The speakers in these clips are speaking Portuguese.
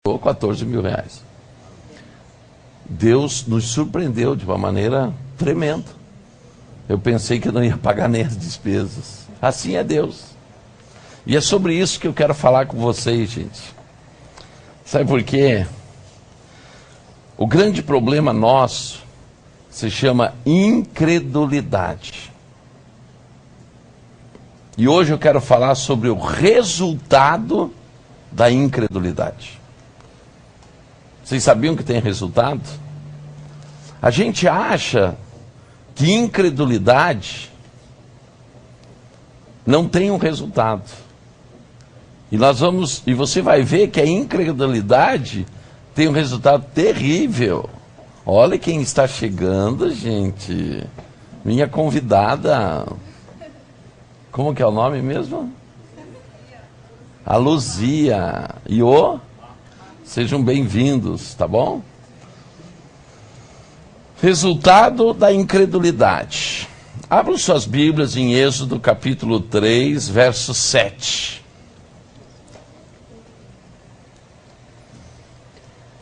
R$14.000. Deus nos surpreendeu de uma maneira tremenda. Eu pensei que não ia pagar nem as despesas. Assim é Deus. E é sobre isso que eu quero falar com vocês, gente. Sabe por quê? O grande problema nosso se chama incredulidade. E hoje eu quero falar sobre o resultado da incredulidade. Vocês sabiam que tem resultado? A gente acha que incredulidade não tem um resultado. E você vai ver que a incredulidade tem um resultado terrível. Olha quem está chegando, gente. Minha convidada. Como que é o nome mesmo? A Luzia. Sejam bem-vindos, tá bom? Resultado da incredulidade. Abram suas Bíblias em Êxodo capítulo 3, verso 7.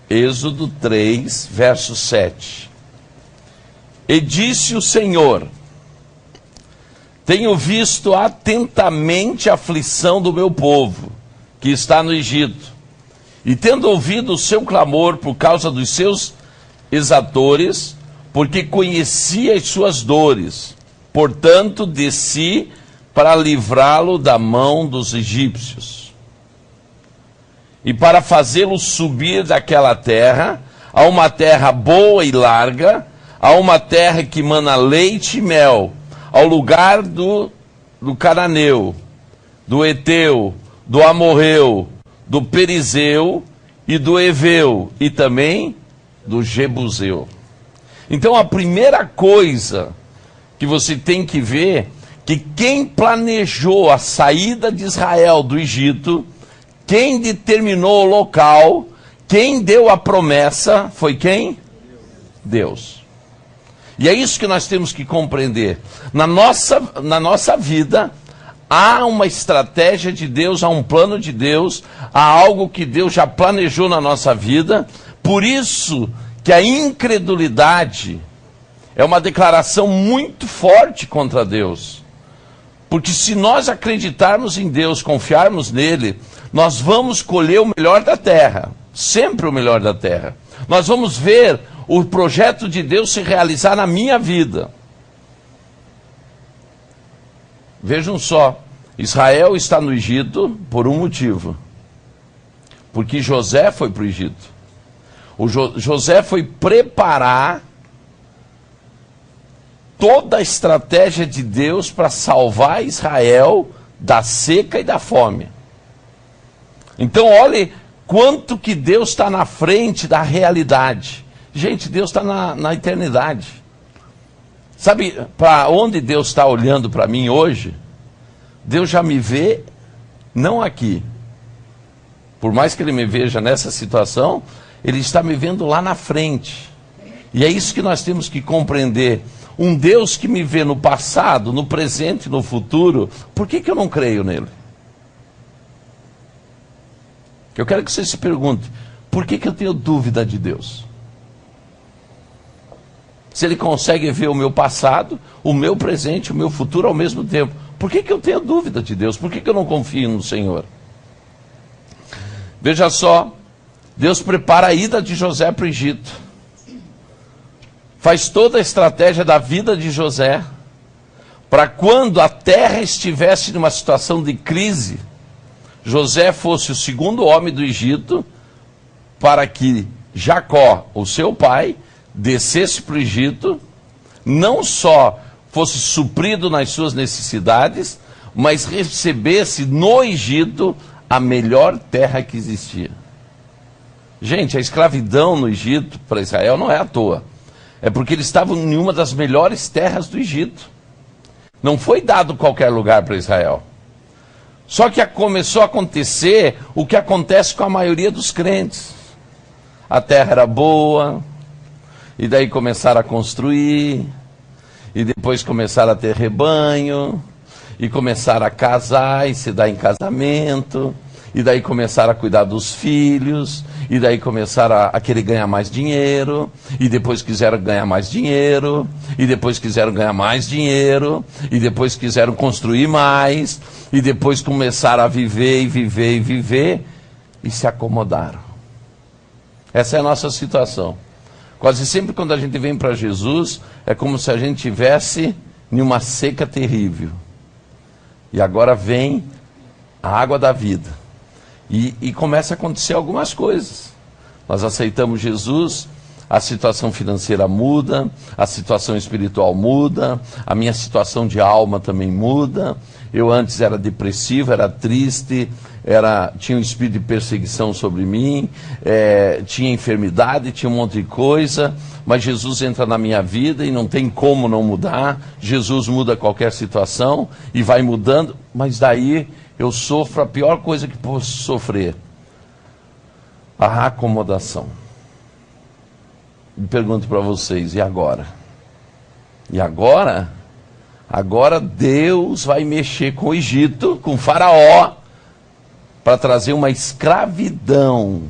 Êxodo 3, verso 7. E disse o Senhor: tenho visto atentamente a aflição do meu povo, que está no Egito, e tendo ouvido o seu clamor por causa dos seus exatores, porque conhecia as suas dores, portanto desci para livrá-lo da mão dos egípcios, e para fazê-lo subir daquela terra, a uma terra boa e larga, a uma terra que mana leite e mel, ao lugar do Cananeu, do Eteu, do Amorreu, do Perizeu e do Eveu, e também do Jebuseu. Então a primeira coisa que você tem que ver, que quem planejou a saída de Israel do Egito, quem determinou o local, quem deu a promessa, foi quem? Deus. E é isso que nós temos que compreender. Na nossa vida, há uma estratégia de Deus, há um plano de Deus, há algo que Deus já planejou na nossa vida. Por isso que a incredulidade é uma declaração muito forte contra Deus. Porque se nós acreditarmos em Deus, confiarmos nele, nós vamos colher o melhor da terra, sempre o melhor da terra. Nós vamos ver o projeto de Deus se realizar na minha vida. Vejam só, Israel está no Egito por um motivo. Porque José foi para o Egito. José foi preparar toda a estratégia de Deus para salvar Israel da seca e da fome. Então olhe quanto que Deus está na frente da realidade. Gente, Deus está na eternidade. Sabe para onde Deus está olhando para mim hoje? Deus já me vê, não aqui. Por mais que Ele me veja nessa situação, Ele está me vendo lá na frente. E é isso que nós temos que compreender. Um Deus que me vê no passado, no presente e no futuro, por que eu não creio nele? Eu quero que você se pergunte, por que eu tenho dúvida de Deus? Se Ele consegue ver o meu passado, o meu presente, o meu futuro ao mesmo tempo, por que eu tenho dúvida de Deus? Por que eu não confio no Senhor? Veja só, Deus prepara a ida de José para o Egito. Faz toda a estratégia da vida de José, para quando a terra estivesse numa situação de crise, José fosse o segundo homem do Egito, para que Jacó, o seu pai, descesse para o Egito, não só fosse suprido nas suas necessidades, mas recebesse no Egito a melhor terra que existia. Gente, a escravidão no Egito para Israel não é à toa. É porque eles estavam em uma das melhores terras do Egito. Não foi dado qualquer lugar para Israel. Só que começou a acontecer o que acontece com a maioria dos crentes. A terra era boa, e daí começaram a construir, e depois começaram a ter rebanho, e começaram a casar e se dar em casamento, e daí começaram a cuidar dos filhos, e daí começaram a querer ganhar mais dinheiro, e depois quiseram ganhar mais dinheiro, e depois quiseram ganhar mais dinheiro, e depois quiseram construir mais, e depois começaram a viver e viver e viver, e se acomodaram. Essa é a nossa situação. Quase sempre quando a gente vem para Jesus, é como se a gente tivesse em uma seca terrível. E agora vem a água da vida. E começa a acontecer algumas coisas. Nós aceitamos Jesus, a situação financeira muda, a situação espiritual muda, a minha situação de alma também muda. Eu antes era depressivo, era triste, tinha um espírito de perseguição sobre mim, tinha enfermidade, tinha um monte de coisa, mas Jesus entra na minha vida e não tem como não mudar. Jesus muda qualquer situação e vai mudando, mas daí eu sofro a pior coisa que posso sofrer, a acomodação. E pergunto para vocês, e agora? E agora? Agora Deus vai mexer com o Egito, com o Faraó, para trazer uma escravidão,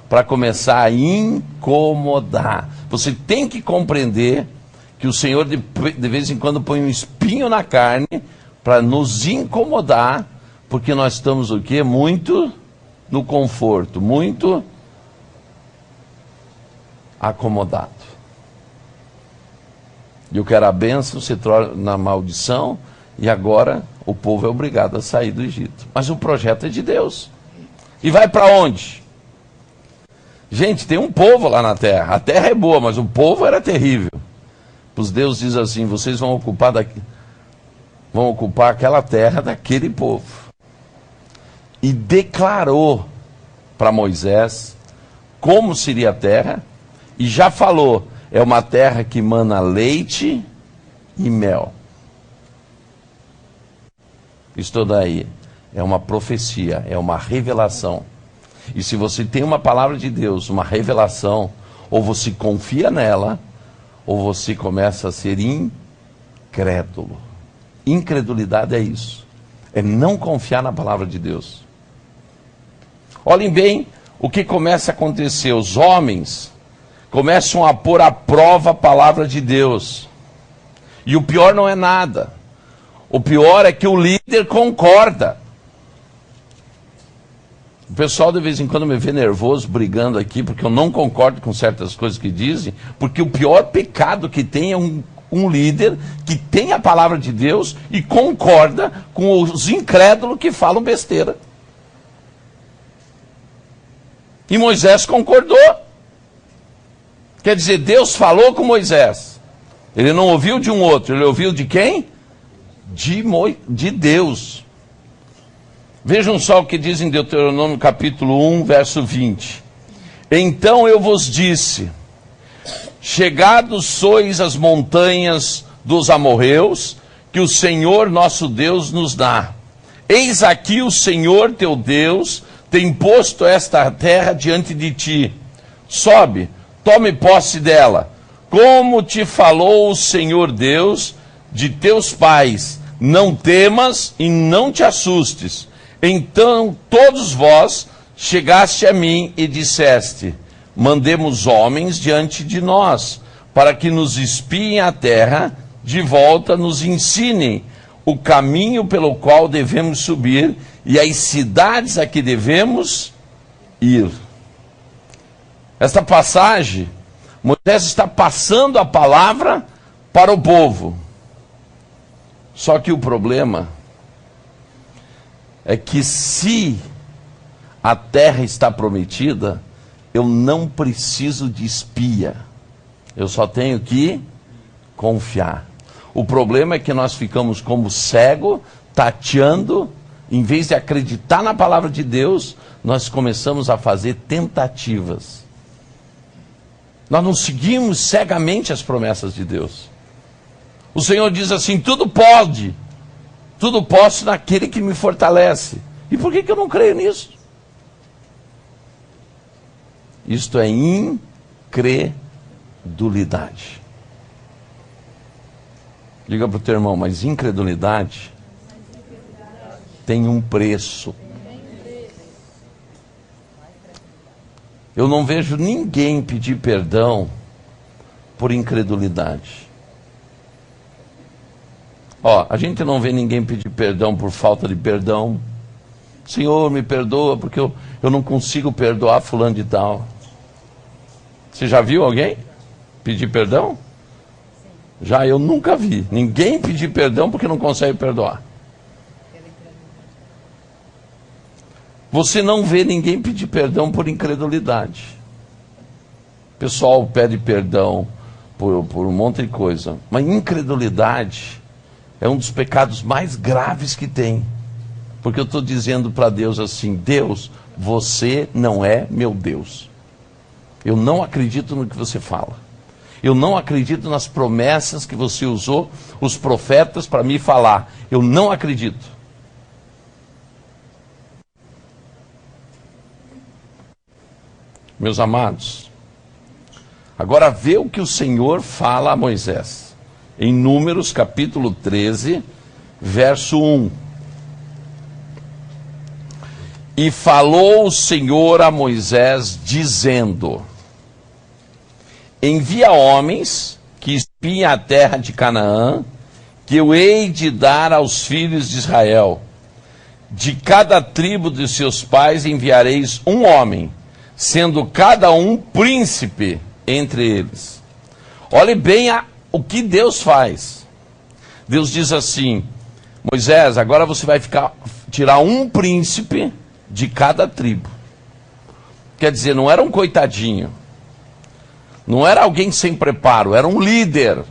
para começar a incomodar. Você tem que compreender que o Senhor de vez em quando põe um espinho na carne para nos incomodar, porque nós estamos o quê? Muito no conforto, muito acomodado. E eu quero a bênção, se torna maldição, e agora o povo é obrigado a sair do Egito. Mas o projeto é de Deus. E vai para onde? Gente, tem um povo lá na terra. A terra é boa, mas o povo era terrível. Os Deus diz assim, vocês vão ocupar aquela terra daquele povo. E declarou para Moisés como seria a terra, e já falou, é uma terra que mana leite e mel. Isso daí é uma profecia, é uma revelação. E se você tem uma palavra de Deus, uma revelação, ou você confia nela, ou você começa a ser incrédulo. Incredulidade é isso. É não confiar na palavra de Deus. Olhem bem o que começa a acontecer. Os homens começam a pôr à prova a palavra de Deus. E o pior não é nada. O pior é que o líder concorda. O pessoal de vez em quando me vê nervoso, brigando aqui, porque eu não concordo com certas coisas que dizem, porque o pior pecado que tem é um líder que tem a palavra de Deus e concorda com os incrédulos que falam besteira. E Moisés concordou. Quer dizer, Deus falou com Moisés. Ele não ouviu de um outro, ele ouviu de quem? De Deus. Vejam só o que diz em Deuteronômio capítulo 1, verso 20. Então eu vos disse, chegados sois às montanhas dos amorreus, que o Senhor nosso Deus nos dá. Eis aqui o Senhor teu Deus tem posto esta terra diante de ti. Sobe, tome posse dela, como te falou o Senhor Deus de teus pais. Não temas e não te assustes. Então todos vós chegaste a mim e disseste, mandemos homens diante de nós, para que nos espiem a terra, de volta nos ensinem o caminho pelo qual devemos subir e as cidades a que devemos ir. Esta passagem, Moisés está passando a palavra para o povo. Só que o problema é que se a terra está prometida, eu não preciso de espia. Eu só tenho que confiar. O problema é que nós ficamos como cego, tateando, em vez de acreditar na palavra de Deus, nós começamos a fazer tentativas. Nós não seguimos cegamente as promessas de Deus. O Senhor diz assim, tudo posso naquele que me fortalece. E por que eu não creio nisso? Isto é incredulidade. Diga para o teu irmão, mas incredulidade tem um preço. Eu não vejo ninguém pedir perdão por incredulidade. A gente não vê ninguém pedir perdão por falta de perdão. Senhor, me perdoa porque eu não consigo perdoar fulano de tal. Você já viu alguém pedir perdão? Já, eu nunca vi. Ninguém pedir perdão porque não consegue perdoar. Você não vê ninguém pedir perdão por incredulidade. O pessoal pede perdão por um monte de coisa. Mas incredulidade é um dos pecados mais graves que tem. Porque eu estou dizendo para Deus assim: Deus, você não é meu Deus. Eu não acredito no que você fala. Eu não acredito nas promessas que você usou os profetas para me falar. Eu não acredito. Meus amados, agora vê o que o Senhor fala a Moisés. Em Números capítulo 13, verso 1. E falou o Senhor a Moisés, dizendo: envia homens que espiem a terra de Canaã, que eu hei de dar aos filhos de Israel. De cada tribo de seus pais enviareis um homem, sendo cada um príncipe entre eles. Olhe bem o que Deus faz. Deus diz assim: Moisés, agora você vai tirar um príncipe de cada tribo. Quer dizer, não era um coitadinho. Não era alguém sem preparo, era um líder.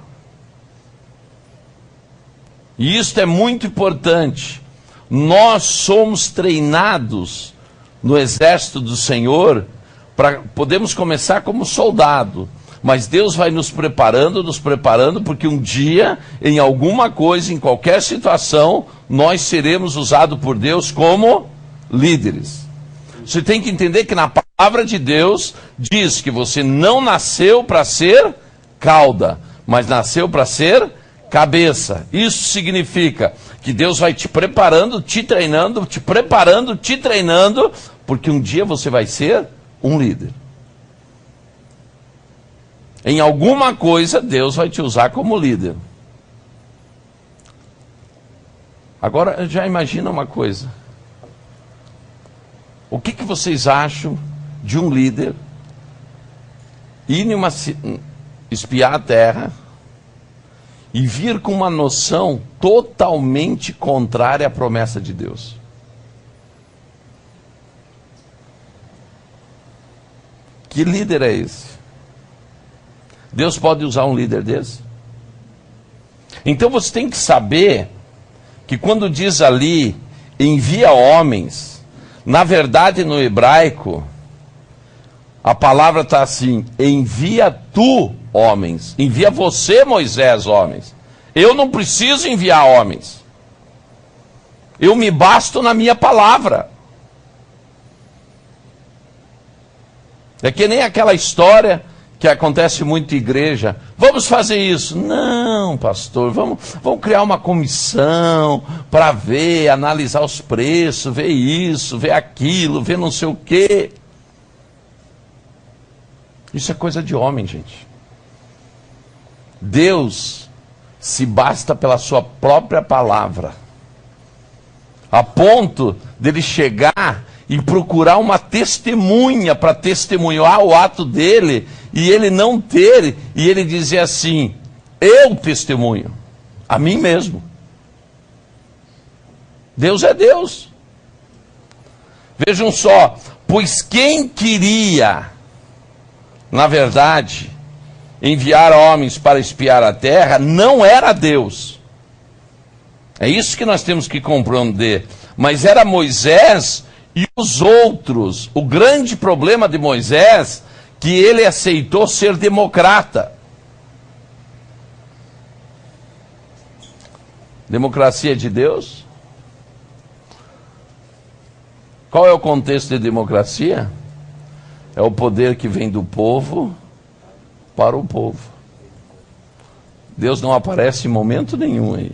E isso é muito importante. Nós somos treinados no exército do Senhor, podemos começar como soldado, mas Deus vai nos preparando, porque um dia, em alguma coisa, em qualquer situação, nós seremos usados por Deus como líderes. Você tem que entender que na palavra de Deus diz que você não nasceu para ser cauda, mas nasceu para ser cabeça. Isso significa que Deus vai te preparando, te treinando, te preparando, te treinando, porque um dia você vai ser um líder. Em alguma coisa, Deus vai te usar como líder. Agora, já imagina uma coisa. O que vocês acham de um líder ir espiar a terra e vir com uma noção totalmente contrária à promessa de Deus? Que líder é esse? Deus pode usar um líder desse? Então você tem que saber que quando diz ali, envia homens, na verdade no hebraico, a palavra está assim: envia tu homens, envia você, Moisés, homens. Eu não preciso enviar homens. Eu me basto na minha palavra. É que nem aquela história que acontece muito em igreja. Vamos fazer isso. Não, pastor, vamos criar uma comissão para ver, analisar os preços, ver isso, ver aquilo, ver não sei o quê. Isso é coisa de homem, gente. Deus se basta pela sua própria palavra, a ponto dele chegar e procurar uma testemunha para testemunhar o ato dele, e ele não ter, e ele dizer assim: eu testemunho a mim mesmo. Deus é Deus. Vejam só, pois quem queria, na verdade, enviar homens para espiar a terra, não era Deus. É isso que nós temos que compreender. Mas era Moisés e os outros. O grande problema de Moisés, que ele aceitou ser democrata. Democracia de Deus? Qual é o contexto de democracia? É o poder que vem do povo para o povo. Deus não aparece em momento nenhum aí.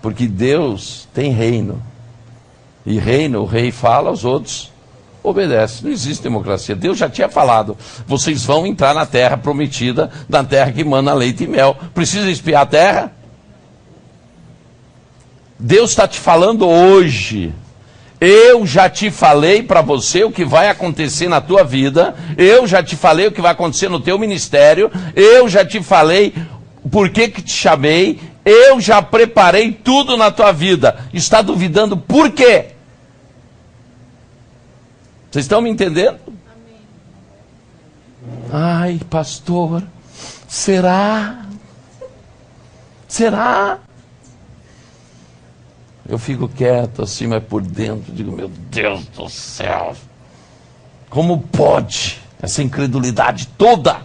Porque Deus tem reino. E reino, o rei fala, os outros obedece. Não existe democracia. Deus já tinha falado, vocês vão entrar na terra prometida, na terra que mana leite e mel. Precisa espiar a terra? Deus está te falando hoje. Eu já te falei para você o que vai acontecer na tua vida. Eu já te falei o que vai acontecer no teu ministério. Eu já te falei por que te chamei. Eu já preparei tudo na tua vida. Está duvidando por quê? Vocês estão me entendendo? Amém. Ai, pastor, será? Será? Eu fico quieto assim, mas por dentro digo, meu Deus do céu, como pode essa incredulidade toda?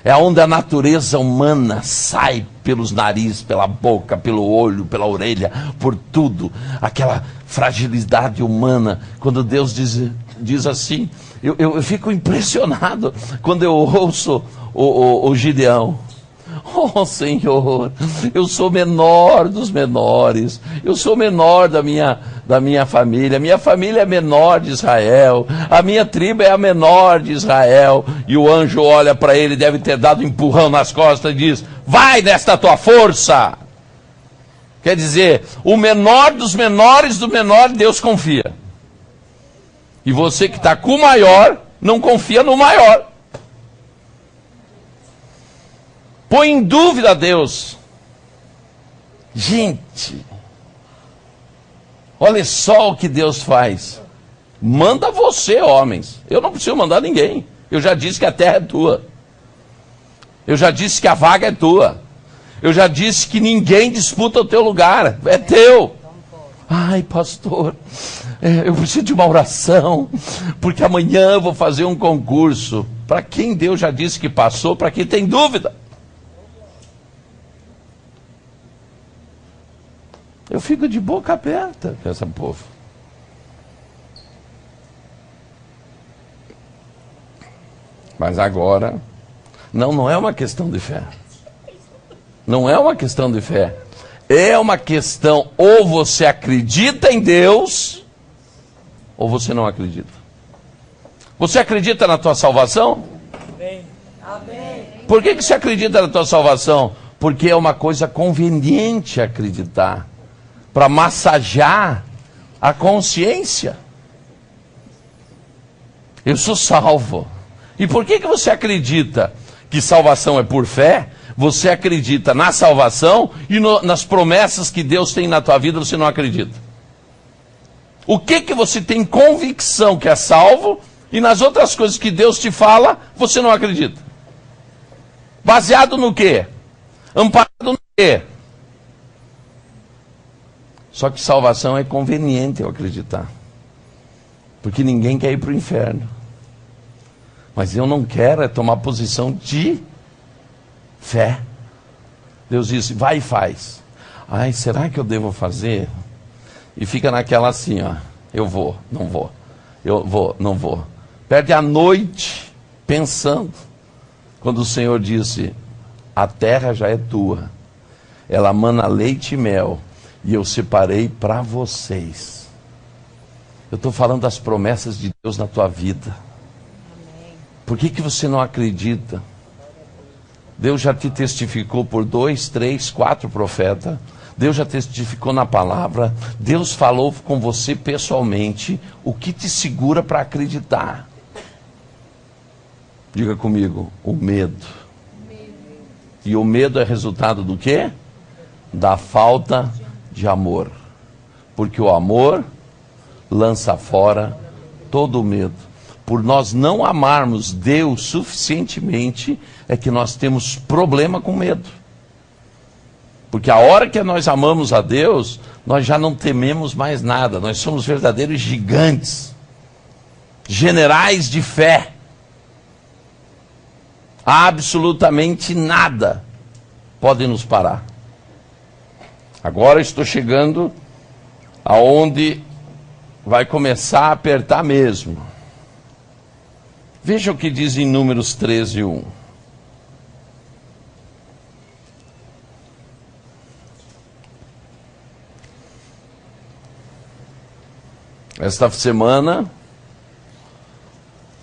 É onde a natureza humana sai pelos narizes, pela boca, pelo olho, pela orelha, por tudo. Aquela fragilidade humana, quando Deus diz assim, eu fico impressionado quando eu ouço o Gideão. Oh Senhor, eu sou menor dos menores, eu sou menor da minha família é menor de Israel, a minha tribo é a menor de Israel. E o anjo olha para ele, deve ter dado um empurrão nas costas e diz, vai desta tua força. Quer dizer, o menor dos menores do menor, Deus confia. E você que está com o maior, não confia no maior. Põe em dúvida a Deus. Gente, olha só o que Deus faz. Manda você, homens. Eu não preciso mandar ninguém. Eu já disse que a terra é tua. Eu já disse que a vaga é tua. Eu já disse que ninguém disputa o teu lugar. É teu. Ai, pastor, eu preciso de uma oração, porque amanhã eu vou fazer um concurso. Para quem Deus já disse que passou, para quem tem dúvida. Eu fico de boca aberta com esse povo. Mas agora, não é uma questão de fé. Não é uma questão de fé. É uma questão, ou você acredita em Deus, ou você não acredita. Você acredita na tua salvação? Amém. Por que você acredita na tua salvação? Porque é uma coisa conveniente acreditar. Para massagear a consciência. Eu sou salvo. E por que você acredita que salvação é por fé? Você acredita na salvação e nas promessas que Deus tem na tua vida, você não acredita. O que você tem convicção que é salvo e nas outras coisas que Deus te fala, você não acredita? Baseado no quê? Amparado no quê? Só que salvação é conveniente eu acreditar. Porque ninguém quer ir para o inferno. Mas eu não quero é tomar posição de fé. Deus disse, vai e faz. Ai, será que eu devo fazer? E fica naquela assim, ó. Eu vou, não vou. Eu vou, não vou. Perde a noite pensando. Quando o Senhor disse, a terra já é tua. Ela mana leite e mel. E eu separei para vocês. Eu estou falando das promessas de Deus na tua vida. Por que você não acredita? Deus já te testificou por 2, 3, 4 profetas. Deus já testificou na palavra. Deus falou com você pessoalmente. O que te segura para acreditar? Diga comigo, o medo. E o medo é resultado do quê? Da falta de amor. Porque o amor lança fora todo o medo. Por nós não amarmos Deus suficientemente, é que nós temos problema com medo. Porque a hora que nós amamos a Deus, nós já não tememos mais nada. Nós somos verdadeiros gigantes. Generais de fé. Absolutamente nada pode nos parar. Agora estou chegando aonde vai começar a apertar mesmo. Veja o que diz em Números 13:1. Esta semana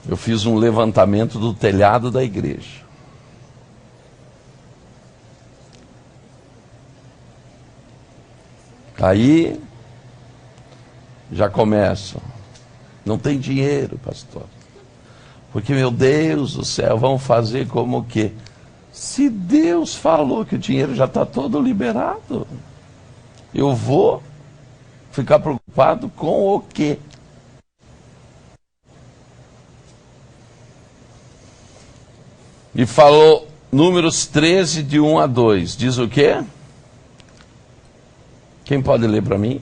eu fiz um levantamento do telhado da igreja. Aí já começam. Não tem dinheiro, pastor. Porque, meu Deus do céu, vamos fazer como o quê? Se Deus falou que o dinheiro já está todo liberado, eu vou ficar preocupado com o quê? E falou Números 13, de 1 a 2. Diz o quê? Quem pode ler para mim?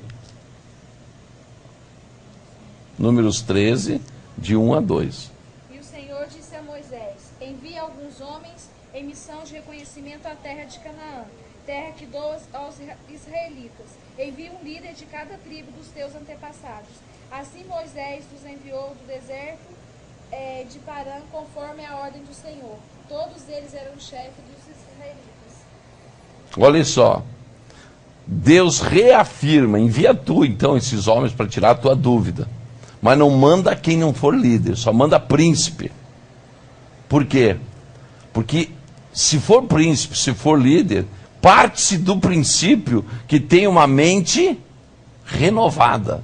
Números 13, de 1 a 2. E o Senhor disse a Moisés: envia alguns homens em missão de reconhecimento à terra de Canaã, terra que dou aos israelitas. Envia um líder de cada tribo dos teus antepassados. Assim Moisés os enviou do deserto de Parã, conforme a ordem do Senhor. Todos eles eram chefes dos israelitas. Olha só. Deus reafirma, envia tu então esses homens para tirar a tua dúvida. Mas não manda quem não for líder, só manda príncipe. Por quê? Porque se for príncipe, se for líder, parte-se do princípio que tem uma mente renovada.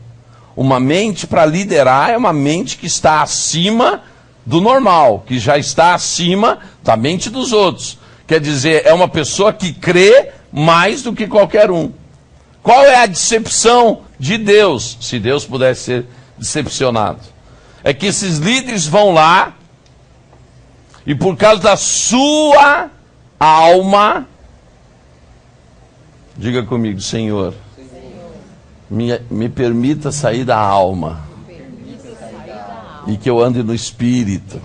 Uma mente para liderar é uma mente que está acima do normal, que já está acima da mente dos outros. Quer dizer, é uma pessoa que crê mais do que qualquer um. Qual é a decepção de Deus, se Deus pudesse ser decepcionado? É que esses líderes vão lá e por causa da sua alma, diga comigo, Senhor, me permita sair da alma e que eu ande no Espírito.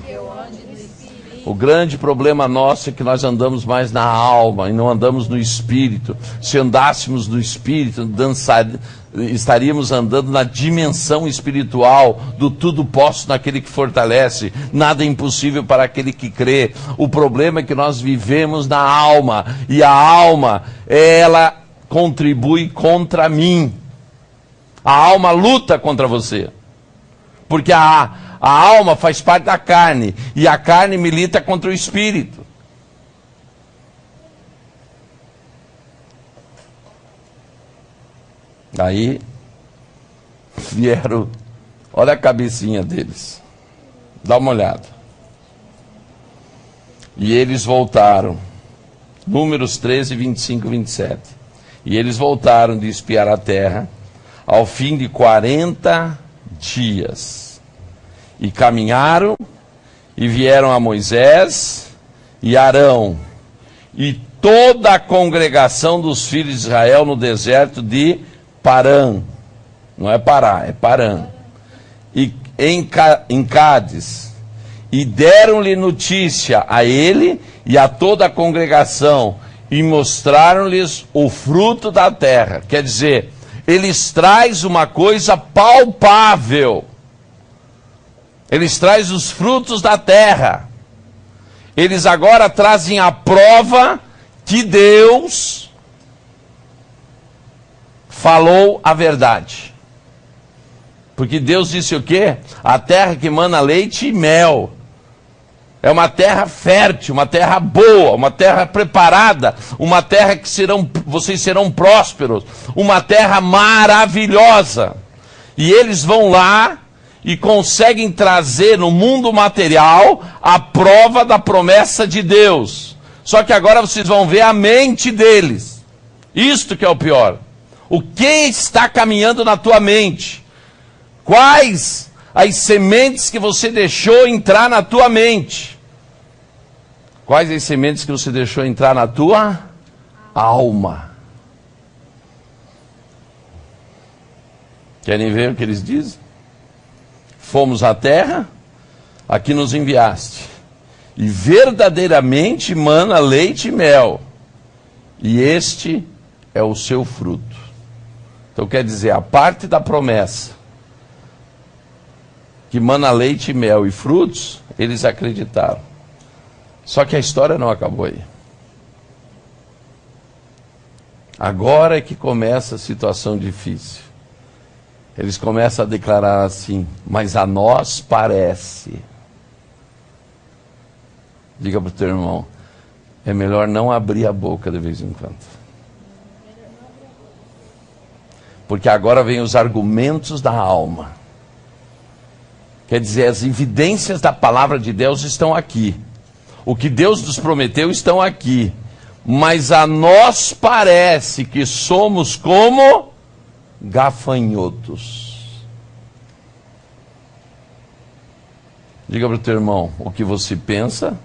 O grande problema nosso é que nós andamos mais na alma e não andamos no Espírito. Se andássemos no Espírito, estaríamos andando na dimensão espiritual do tudo posso naquele que fortalece. Nada é impossível para aquele que crê. O problema é que nós vivemos na alma e a alma, ela contribui contra mim. A alma luta contra você. Porque a alma faz parte da carne, e a carne milita contra o espírito. Aí vieram, olha a cabecinha deles, dá uma olhada. E eles voltaram, Números 13, 25 e 27. E eles voltaram de espiar a terra, ao fim de 40 dias. E caminharam, e vieram a Moisés e Arão, e toda a congregação dos filhos de Israel no deserto de Parã. Não é Pará, é Parã. E em Cádiz. E deram-lhe notícia a ele e a toda a congregação, e mostraram-lhes o fruto da terra. Quer dizer, eles trazem uma coisa palpável. Eles trazem os frutos da terra. Eles agora trazem a prova que Deus falou a verdade. Porque Deus disse o quê? A terra que mana leite e mel. É uma terra fértil, uma terra boa, uma terra preparada, uma terra que vocês serão prósperos, uma terra maravilhosa. E eles vão lá e conseguem trazer no mundo material a prova da promessa de Deus. Só que agora vocês vão ver a mente deles. Isto que é o pior. O que está caminhando na tua mente? Quais as sementes que você deixou entrar na tua mente? Quais as sementes que você deixou entrar na tua alma? Querem ver o que eles dizem? Fomos à terra, aqui nos enviaste, e verdadeiramente mana leite e mel, e este é o seu fruto. Então quer dizer, a parte da promessa, que mana leite e mel e frutos, eles acreditaram. Só que a história não acabou aí. Agora é que começa a situação difícil. eles começam a declarar assim: mas a nós parece. Diga para o teu irmão, é melhor não abrir a boca de vez em quando. Porque agora vem os argumentos da alma. Quer dizer, as evidências da palavra de Deus estão aqui. O que Deus nos prometeu estão aqui. Mas a nós parece que somos como gafanhotos. Diga para o teu irmão, o que você pensa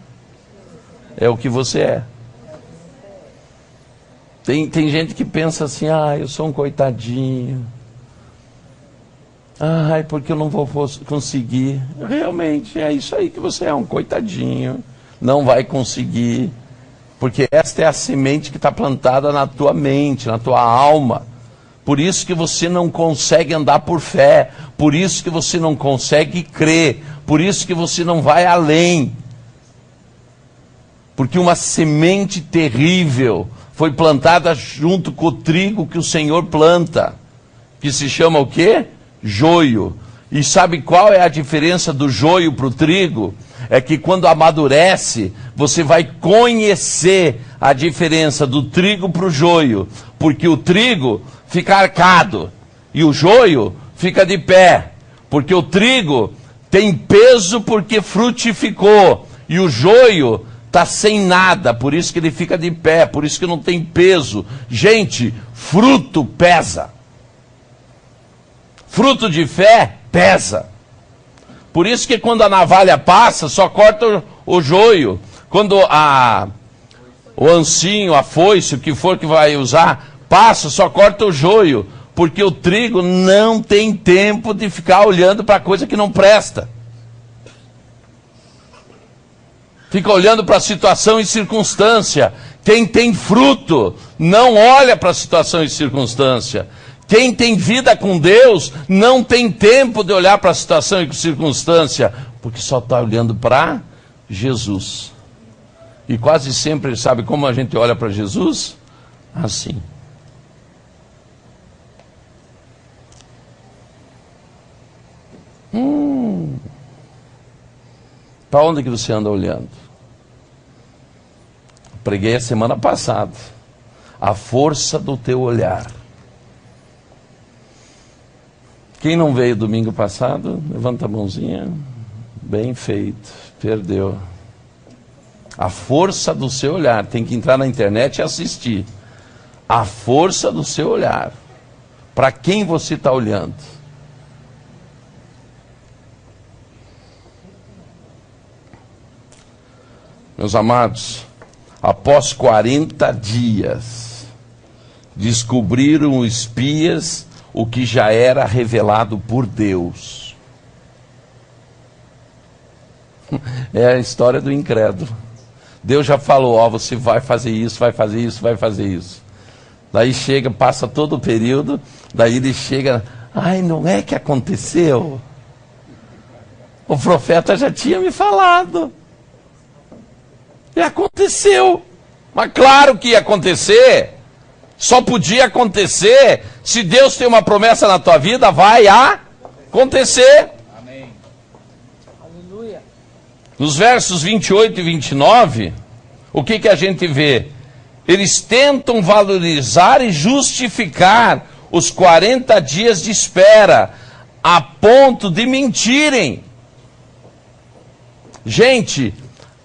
é o que você é. Tem gente que pensa assim: eu sou um coitadinho. Porque eu não vou conseguir. Realmente, é isso aí que você é, um coitadinho. Não vai conseguir. Porque esta é a semente que está plantada na tua mente, na tua alma. Por isso que você não consegue andar por fé. Por isso que você não consegue crer. Por isso que você não vai além. Porque uma semente terrível foi plantada junto com o trigo que o Senhor planta. Que se chama o quê? Joio. E sabe qual é a diferença do joio para o trigo? É que quando amadurece, você vai conhecer a diferença do trigo para o joio. Porque o trigo fica arcado e o joio fica de pé. Porque o trigo tem peso porque frutificou. E o joio está sem nada, por isso que ele fica de pé, por isso que não tem peso. Gente, fruto pesa. Fruto de fé pesa. Por isso que quando a navalha passa, só corta o joio. Quando o ancinho, a foice, o que for que vai usar, passa, só corta o joio. Porque o trigo não tem tempo de ficar olhando para coisa que não presta. Fica olhando para a situação e circunstância. Quem tem fruto não olha para a situação e circunstância. Quem tem vida com Deus não tem tempo de olhar para a situação e circunstância, porque só está olhando para Jesus. E quase sempre, sabe como a gente olha para Jesus? Assim. Para onde que você anda olhando? Preguei a semana passada. A força do teu olhar. Quem não veio domingo passado, levanta a mãozinha. Bem feito, perdeu. A força do seu olhar. Tem que entrar na internet e assistir. A força do seu olhar. Para quem você está olhando? Meus amados, após 40 dias, descobriram os espias o que já era revelado por Deus. É a história do incrédulo. Deus já falou, você vai fazer isso, vai fazer isso, vai fazer isso. Daí chega, passa todo o período, daí ele chega, não é que aconteceu? O profeta já tinha me falado. E aconteceu. Mas claro que ia acontecer. Só podia acontecer se Deus tem uma promessa na tua vida, vai acontecer. Amém. Aleluia. Nos versos 28 e 29, o que a gente vê? Eles tentam valorizar e justificar os 40 dias de espera, a ponto de mentirem. Gente,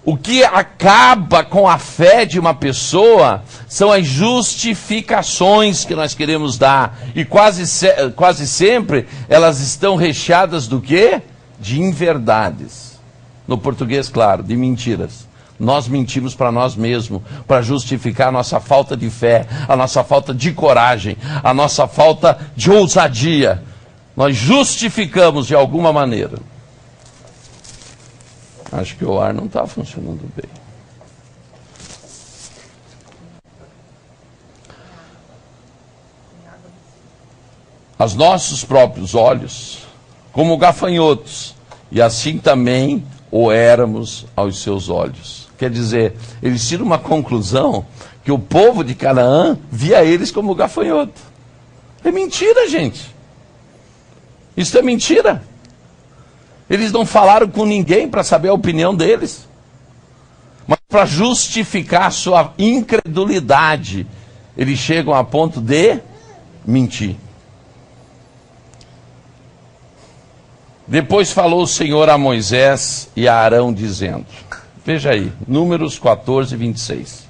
o que acaba com a fé de uma pessoa são as justificações que nós queremos dar. E quase sempre elas estão recheadas do quê? De inverdades. No português, claro, de mentiras. Nós mentimos para nós mesmos, para justificar a nossa falta de fé, a nossa falta de coragem, a nossa falta de ousadia. Nós justificamos de alguma maneira. Acho que o ar não está funcionando bem. Aos nossos próprios olhos, como gafanhotos, e assim também o éramos aos seus olhos. Quer dizer, eles tiram uma conclusão que o povo de Canaã via eles como gafanhoto. É mentira, gente. Isso é mentira. Eles não falaram com ninguém para saber a opinião deles. Mas para justificar a sua incredulidade, eles chegam a ponto de mentir. Depois falou o Senhor a Moisés e a Arão, dizendo, veja aí, Números 14, 26.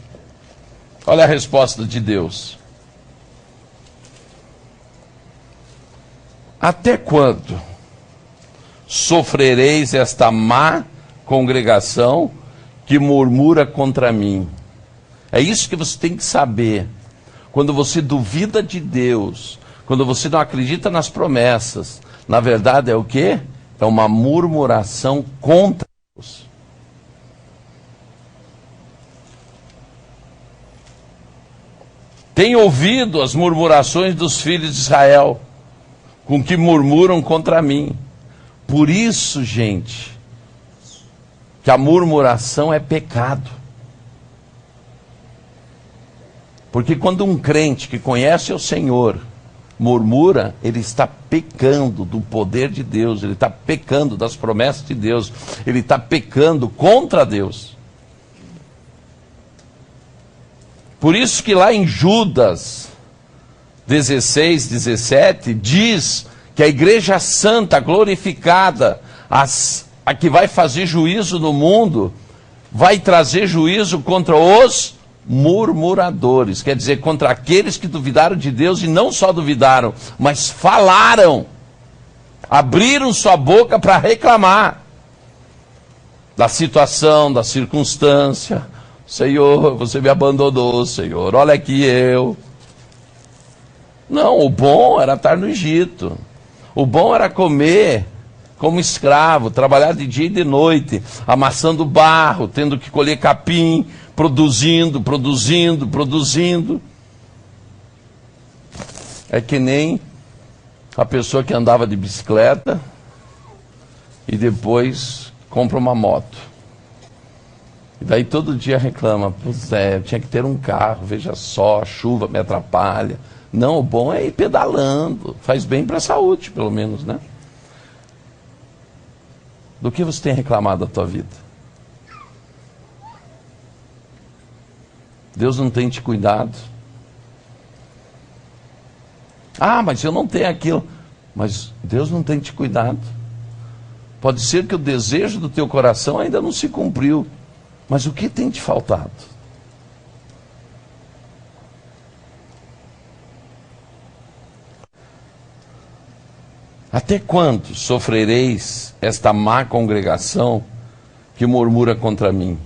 Olha a resposta de Deus. Até quando sofrereis esta má congregação que murmura contra mim? É isso que você tem que saber. Quando você duvida de Deus, quando você não acredita nas promessas, na verdade é o quê? É uma murmuração contra Deus. Tenho ouvido as murmurações dos filhos de Israel, com que murmuram contra mim. Por isso, gente, que a murmuração é pecado. Porque quando um crente que conhece o Senhor murmura, ele está pecando do poder de Deus, ele está pecando das promessas de Deus, ele está pecando contra Deus. Por isso que lá em Judas 16, 17, diz que a igreja santa, glorificada, a que vai fazer juízo no mundo, vai trazer juízo contra os murmuradores, quer dizer, contra aqueles que duvidaram de Deus, e não só duvidaram, mas falaram, abriram sua boca para reclamar da situação, da circunstância. Senhor, você me abandonou, Senhor, olha aqui eu. Não, o bom era estar no Egito, o bom era comer como escravo, trabalhar de dia e de noite, amassando barro, tendo que colher capim, produzindo. É que nem a pessoa que andava de bicicleta e depois compra uma moto. E daí todo dia reclama, pois é, eu tinha que ter um carro, veja só, a chuva me atrapalha. Não, o bom é ir pedalando, faz bem para a saúde, pelo menos, né? Do que você tem reclamado da tua vida? Deus não tem te cuidado. Ah, mas eu não tenho aquilo. Mas Deus não tem te cuidado. Pode ser que o desejo do teu coração ainda não se cumpriu. Mas o que tem te faltado? Até quando sofrereis esta má congregação que murmura contra mim?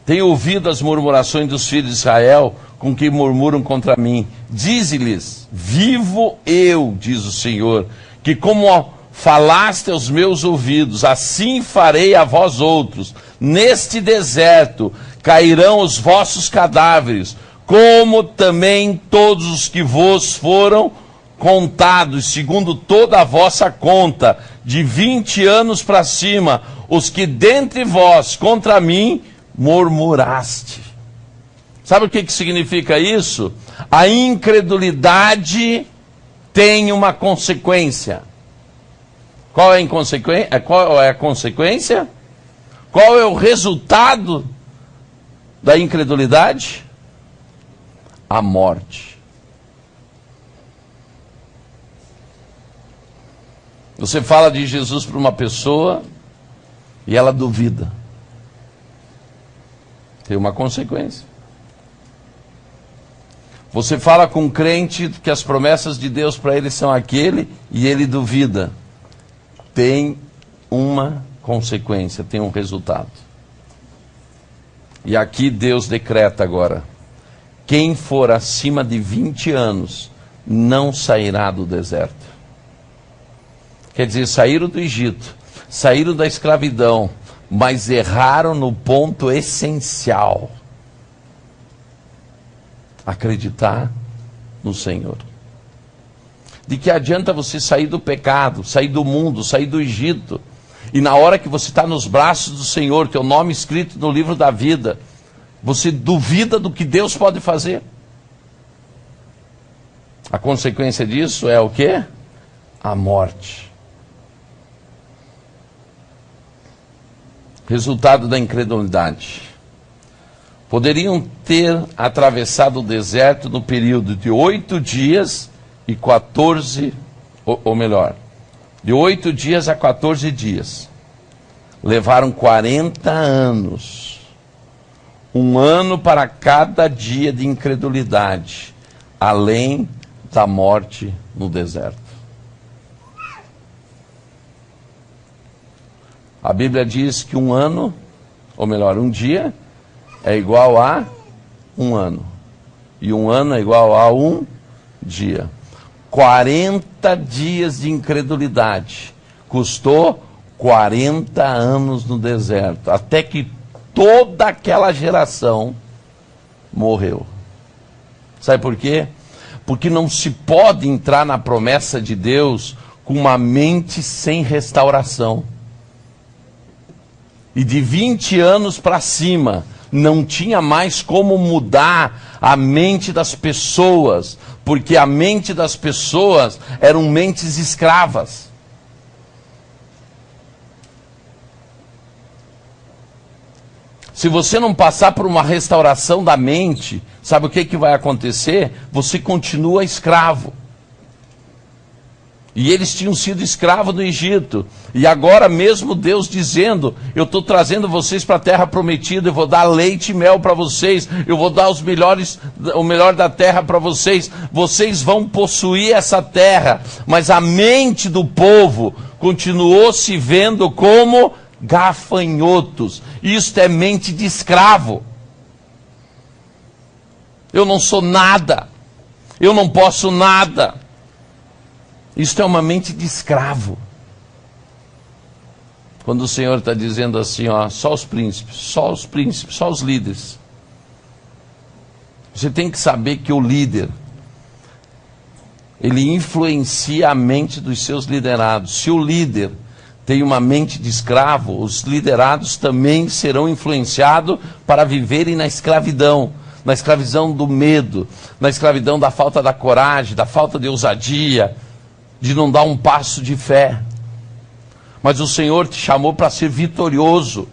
Tenho ouvido as murmurações dos filhos de Israel, com que murmuram contra mim. Dize-lhes, vivo eu, diz o Senhor, que como falaste aos meus ouvidos, assim farei a vós outros. Neste deserto cairão os vossos cadáveres, como também todos os que vos foram contados, segundo toda a vossa conta, de 20 anos para cima, os que dentre vós contra mim murmuraste. Sabe o que significa isso? A incredulidade tem uma consequência. Qual é a consequência? Qual é o resultado da incredulidade? A morte. Você fala de Jesus para uma pessoa e ela duvida. Tem uma consequência. Você fala com um crente que as promessas de Deus para ele são aquele e ele duvida. Tem uma consequência, tem um resultado. E aqui Deus decreta agora: quem for acima de 20 anos não sairá do deserto. Quer dizer, saíram do Egito, saíram da escravidão, mas erraram no ponto essencial: acreditar no Senhor. De que adianta você sair do pecado, sair do mundo, sair do Egito, e na hora que você está nos braços do Senhor, teu nome escrito no livro da vida, você duvida do que Deus pode fazer? A consequência disso é o quê? A morte. Resultado da incredulidade. Poderiam ter atravessado o deserto no período de 8 dias e 14, ou melhor, de 8 dias a 14 dias. Levaram 40 anos. Um ano para cada dia de incredulidade, além da morte no deserto. A Bíblia diz que um ano, ou melhor, um dia, é igual a um ano. E um ano é igual a um dia. 40 dias de incredulidade. Custou 40 anos no deserto. Até que toda aquela geração morreu. Sabe por quê? Porque não se pode entrar na promessa de Deus com uma mente sem restauração. E de 20 anos para cima, não tinha mais como mudar a mente das pessoas, porque a mente das pessoas eram mentes escravas. Se você não passar por uma restauração da mente, sabe o que vai acontecer? Você continua escravo. E eles tinham sido escravos no Egito. E agora mesmo Deus dizendo, eu estou trazendo vocês para a terra prometida, eu vou dar leite e mel para vocês, eu vou dar o melhor da terra para vocês, vocês vão possuir essa terra. Mas a mente do povo continuou se vendo como gafanhotos. Isto é mente de escravo. Eu não sou nada, eu não posso nada. Isto é uma mente de escravo. Quando o Senhor está dizendo assim, ó, só os príncipes, só os líderes. Você tem que saber que o líder, ele influencia a mente dos seus liderados. Se o líder tem uma mente de escravo, os liderados também serão influenciados para viverem na escravidão do medo, na escravidão da falta da coragem, da falta de ousadia, de não dar um passo de fé. Mas o Senhor te chamou para ser vitorioso.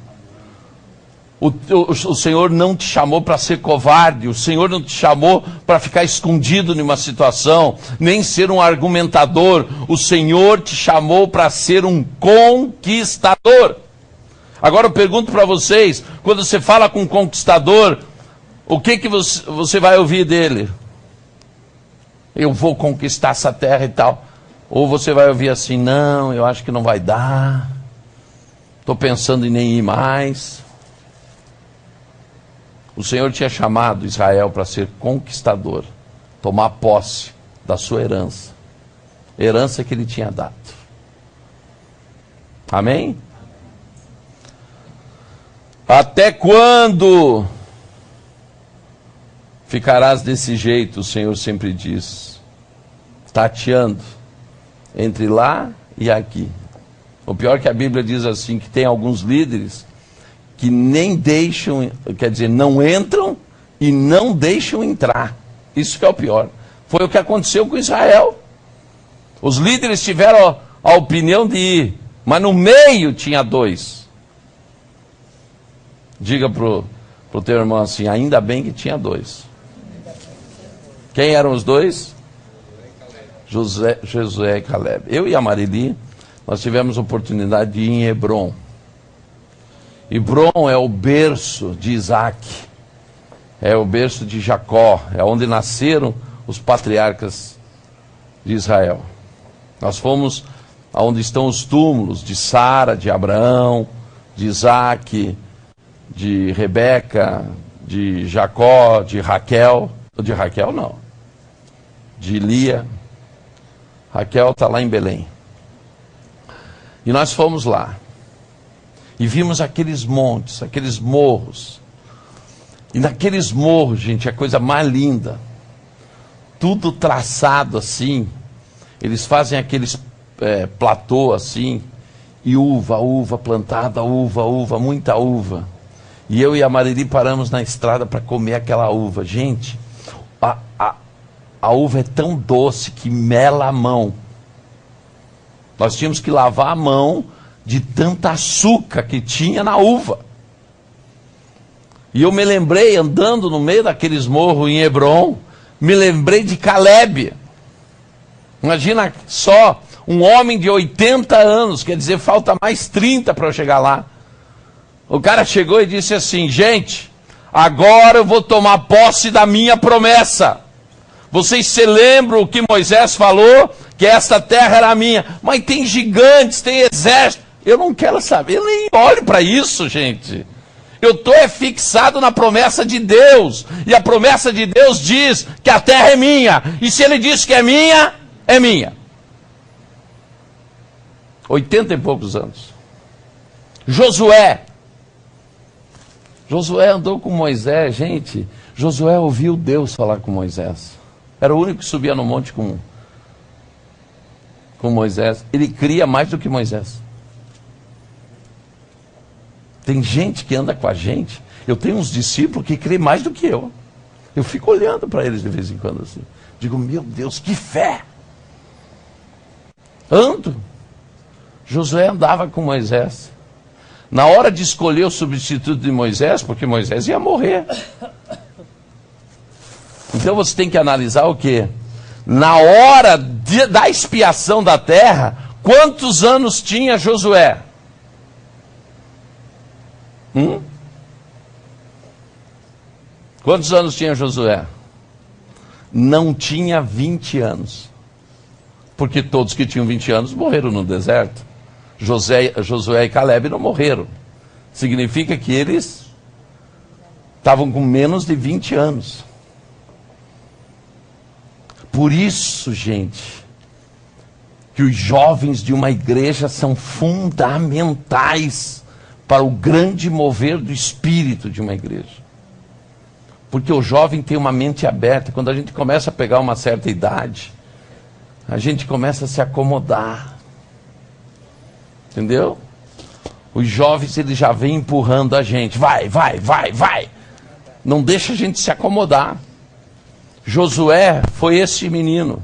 O Senhor não te chamou para ser covarde. O Senhor não te chamou para ficar escondido numa situação, nem ser um argumentador. O Senhor te chamou para ser um conquistador. Agora eu pergunto para vocês, quando você fala com um conquistador, o que você vai ouvir dele? Eu vou conquistar essa terra e tal. Ou você vai ouvir assim, não, eu acho que não vai dar, estou pensando em nem ir mais. O Senhor tinha chamado Israel para ser conquistador, tomar posse da sua herança que ele tinha dado. Amém? Até quando ficarás desse jeito, o Senhor sempre diz, tateando entre lá e aqui. O pior é que a Bíblia diz assim, que tem alguns líderes que nem deixam, quer dizer, não entram e não deixam entrar. Isso que é o pior. Foi o que aconteceu com Israel. Os líderes tiveram a opinião de ir, mas no meio tinha 2. Diga pro teu irmão assim, ainda bem que tinha 2. Quem eram os 2? Josué e Caleb. Eu e a Marili, nós tivemos a oportunidade de ir em Hebrom. Hebrom é o berço de Isaac, é o berço de Jacó, é onde nasceram os patriarcas de Israel. Nós fomos aonde estão os túmulos de Sara, de Abraão, de Isaac, de Rebeca, de Jacó, de Raquel de Lia. Raquel está lá em Belém. E nós fomos lá. E vimos aqueles montes, aqueles morros. E naqueles morros, gente, a coisa mais linda. Tudo traçado assim. Eles fazem aqueles platô assim. E uva plantada, muita uva. E eu e a Marili paramos na estrada para comer aquela uva. Gente, a uva é tão doce que mela a mão. Nós tínhamos que lavar a mão, de tanta açúcar que tinha na uva. E eu me lembrei, andando no meio daqueles morros em Hebron, me lembrei de Caleb. Imagina só, um homem de 80 anos, quer dizer, falta mais 30 para eu chegar lá. O cara chegou e disse assim: gente, agora eu vou tomar posse da minha promessa. Vocês se lembram o que Moisés falou? Que esta terra era minha. Mas tem gigantes, tem exército. Eu não quero saber, eu nem olho para isso, gente. Eu estou fixado na promessa de Deus. E a promessa de Deus diz que a terra é minha. E se ele diz que é minha, é minha. 80 e poucos anos. Josué andou com Moisés, gente. Josué ouviu Deus falar com Moisés. Era o único que subia no monte com Moisés. Ele cria mais do que Moisés. Tem gente que anda com a gente. Eu tenho uns discípulos que creem mais do que eu. Eu fico olhando para eles de vez em quando assim. Digo, meu Deus, que fé! Ando. Josué andava com Moisés. Na hora de escolher o substituto de Moisés, porque Moisés ia morrer. Então você tem que analisar o quê? Na hora da expiação da terra, quantos anos tinha Josué? Quantos anos tinha Josué? Não tinha 20 anos. Porque todos que tinham 20 anos morreram no deserto. Josué e Caleb não morreram. Significa que eles estavam com menos de 20 anos. Por isso, gente, que os jovens de uma igreja são fundamentais para o grande mover do espírito de uma igreja. Porque o jovem tem uma mente aberta. Quando a gente começa a pegar uma certa idade, a gente começa a se acomodar. Entendeu? Os jovens, eles já vêm empurrando a gente. Vai. Não deixa a gente se acomodar. Josué foi esse menino.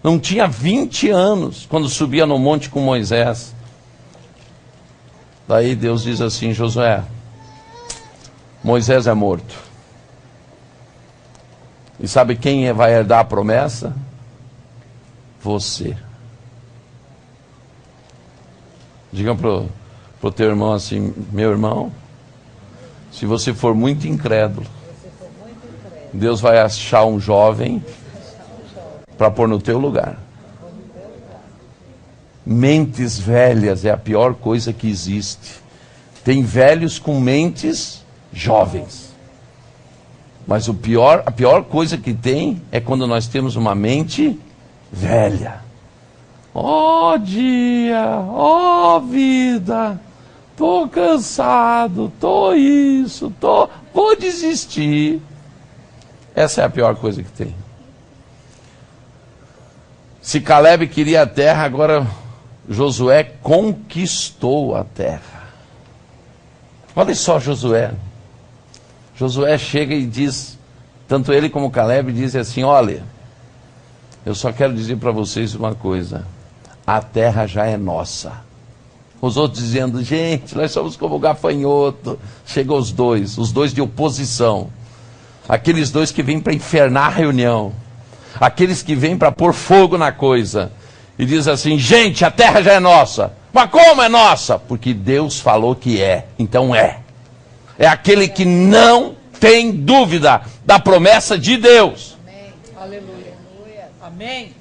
Não tinha 20 anos quando subia no monte com Moisés. Daí Deus diz assim: Josué, Moisés é morto. E sabe quem vai herdar a promessa? Você. Diga pro teu irmão assim: meu irmão, se você for muito incrédulo, Deus vai achar um jovem para pôr no teu lugar. Mentes velhas é a pior coisa que existe. Tem velhos com mentes jovens. Mas a pior coisa que tem é quando nós temos uma mente velha. Ó dia, ó vida, tô cansado, vou desistir. Essa é a pior coisa que tem. Se Caleb queria a terra, agora Josué conquistou a terra. Olha só Josué. Josué chega e diz, tanto ele como Caleb dizem assim: olha, eu só quero dizer para vocês uma coisa, a terra já é nossa. Os outros dizendo: gente, nós somos como gafanhoto. Chegam os dois de oposição. Aqueles dois que vêm para infernar a reunião. Aqueles que vêm para pôr fogo na coisa. E diz assim: gente, a terra já é nossa. Mas como é nossa? Porque Deus falou que é, então é. É aquele que não tem dúvida da promessa de Deus. Amém. Aleluia. Amém.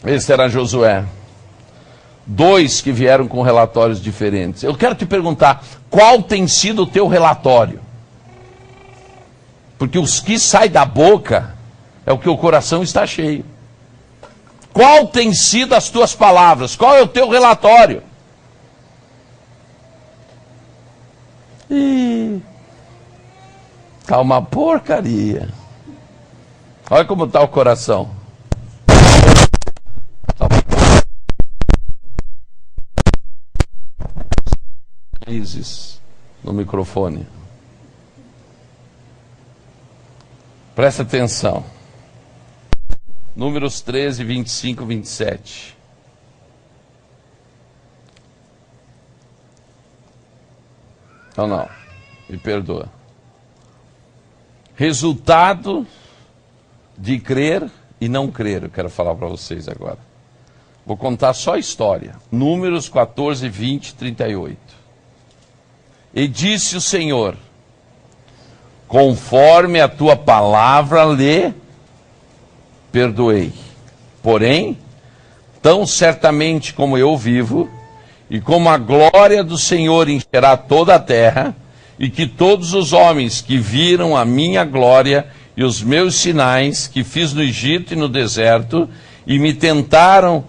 Esse era Josué. Dois que vieram com relatórios diferentes. Eu quero te perguntar, qual tem sido o teu relatório? Porque os que saem da boca é o que o coração está cheio. Qual tem sido as tuas palavras? Qual é o teu relatório? Tá uma porcaria. Olha como está o coração. Crises no microfone. Presta atenção. Números 13, 25, 27. Não. Me perdoa. Resultado de crer e não crer, eu quero falar para vocês agora. Vou contar só a história. Números 14, 20, 38. E disse o Senhor: conforme a tua palavra lhe perdoei. Porém, tão certamente como eu vivo, e como a glória do Senhor encherá toda a terra, e que todos os homens que viram a minha glória e os meus sinais que fiz no Egito e no deserto, e me tentaram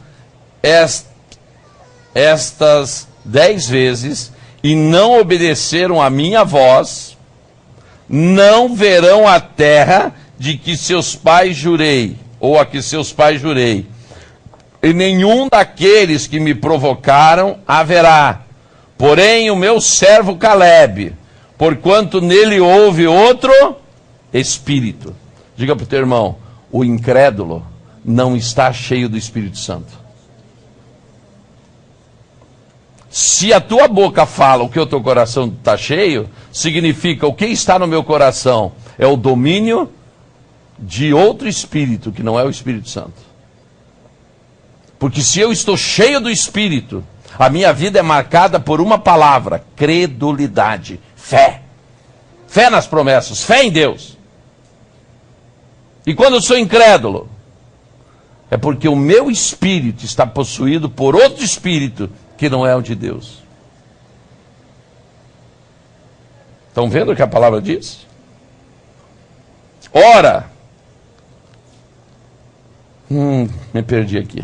estas 10 vezes, e não obedeceram a minha voz, não verão a terra de que seus pais jurei, ou a que seus pais jurei, e nenhum daqueles que me provocaram haverá. Porém, o meu servo Calebe, porquanto nele houve outro espírito. Diga para o teu irmão: o incrédulo não está cheio do Espírito Santo. Se a tua boca fala o que o teu coração está cheio, significa o que está no meu coração é o domínio de outro espírito, que não é o Espírito Santo. Porque se eu estou cheio do Espírito, a minha vida é marcada por uma palavra: credulidade, fé. Fé nas promessas, fé em Deus. E quando eu sou incrédulo, é porque o meu espírito está possuído por outro espírito que não é o de Deus. Estão vendo o que a palavra diz? Ora, me perdi aqui.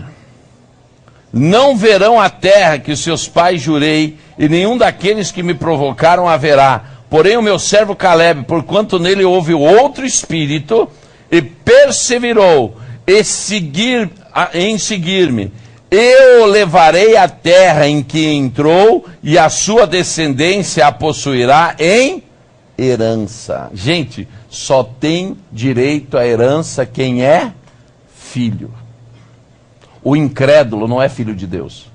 Não verão a terra que os seus pais jurei, e nenhum daqueles que me provocaram haverá. Porém o meu servo Calebe, porquanto nele houve outro espírito, e perseverou em seguir-me, eu o levarei à terra em que entrou, e a sua descendência a possuirá em herança. Gente, só tem direito à herança quem é filho. O incrédulo não é filho de Deus.